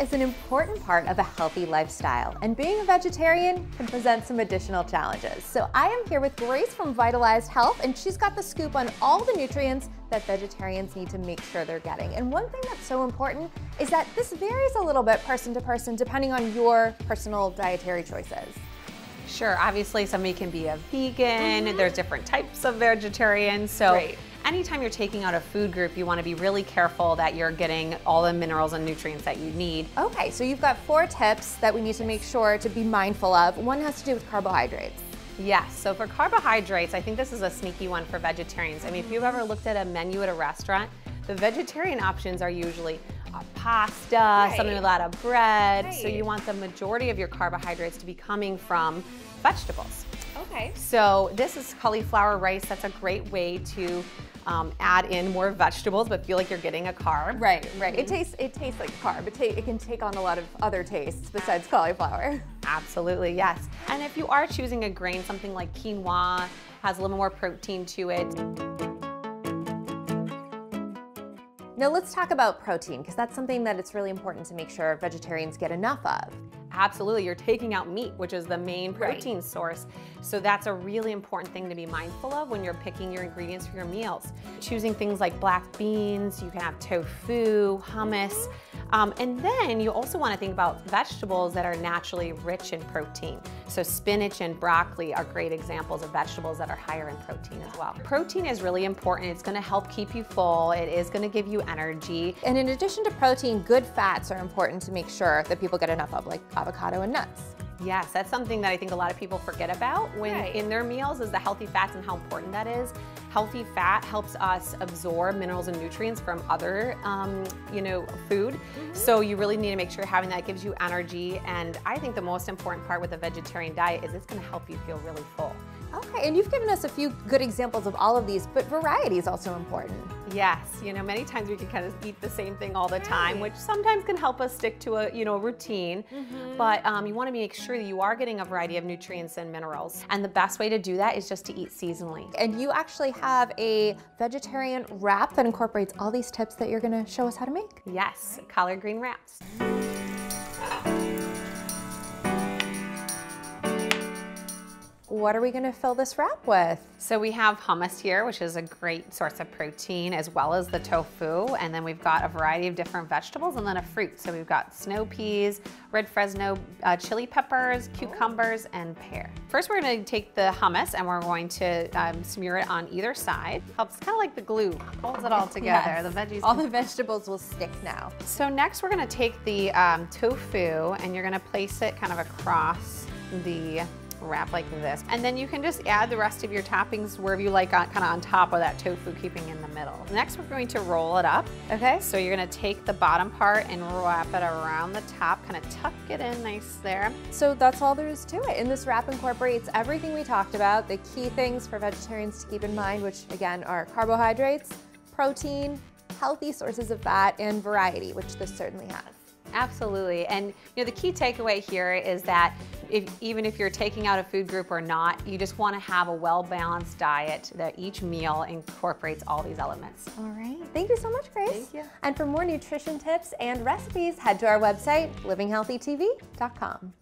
is an important part of a healthy lifestyle, and being a vegetarian can present some additional challenges. So I am here with Grace from Vitalized Health, and she's got the scoop on all the nutrients that vegetarians need to make sure they're getting. And one thing that's so important is that this varies a little bit person to person depending on your personal dietary choices. Sure, obviously somebody can be a vegan, there's different types of vegetarians, so anytime you're taking out a food group, you want to be really careful that you're getting all the minerals and nutrients that you need. Okay, so you've got 4 tips that we need to make sure to be mindful of. One has to do with carbohydrates. Yes, so for carbohydrates, I think this is a sneaky one for vegetarians. I mean, if you've ever looked at a menu at a restaurant, the vegetarian options are usually pasta, something with a lot of bread. So you want the majority of your carbohydrates to be coming from vegetables. Okay. So this is cauliflower rice. That's a great way to add in more vegetables, but feel like you're getting a carb. Right. It tastes like a carb. It can take on a lot of other tastes besides cauliflower. Absolutely, yes. And if you are choosing a grain, something like quinoa has a little more protein to it. Now let's talk about protein, because that's something that it's really important to make sure vegetarians get enough of. Absolutely, you're taking out meat, which is the main protein source. So that's a really important thing to be mindful of when you're picking your ingredients for your meals. Choosing things like black beans, you can have tofu, hummus, and then you also want to think about vegetables that are naturally rich in protein. So spinach and broccoli are great examples of vegetables that are higher in protein as well. Protein is really important. It's going to help keep you full. It is going to give you energy. And in addition to protein, good fats are important to make sure that people get enough of, like avocado and nuts. Yes, that's something that I think a lot of people forget about when in their meals is the healthy fats and how important that is. Healthy fat helps us absorb minerals and nutrients from other, food. So you really need to make sure having that gives you energy. And I think the most important part with a vegetarian diet is it's going to help you feel really full. Okay, and you've given us a few good examples of all of these, but variety is also important. Yes, many times we can kind of eat the same thing all the time, which sometimes can help us stick to a routine. But you want to make sure that you are getting a variety of nutrients and minerals. And the best way to do that is just to eat seasonally. And you actually have a vegetarian wrap that incorporates all these tips that you're going to show us how to make. Yes, collard green wraps. What are we going to fill this wrap with? So we have hummus here, which is a great source of protein, as well as the tofu. And then we've got a variety of different vegetables and then a fruit. So we've got snow peas, red Fresno chili peppers, cucumbers, and pear. First, we're going to take the hummus and we're going to smear it on either side. Helps kind of like the glue, holds it all together. The veggies. All the vegetables will stick now. So next, we're going to take the tofu and you're going to place it kind of across the wrap like this. And then you can just add the rest of your toppings wherever you like, kind of on top of that tofu, keeping in the middle. Next, we're going to roll it up. Okay. So you're going to take the bottom part and wrap it around the top, kind of tuck it in nice there. So that's all there is to it. And this wrap incorporates everything we talked about, the key things for vegetarians to keep in mind, which again are carbohydrates, protein, healthy sources of fat, and variety, which this certainly has. Absolutely, and the key takeaway here is that even if you're taking out a food group or not, you just want to have a well-balanced diet that each meal incorporates all these elements. All right, thank you so much, Grace. Thank you. And for more nutrition tips and recipes, head to our website, livinghealthytv.com.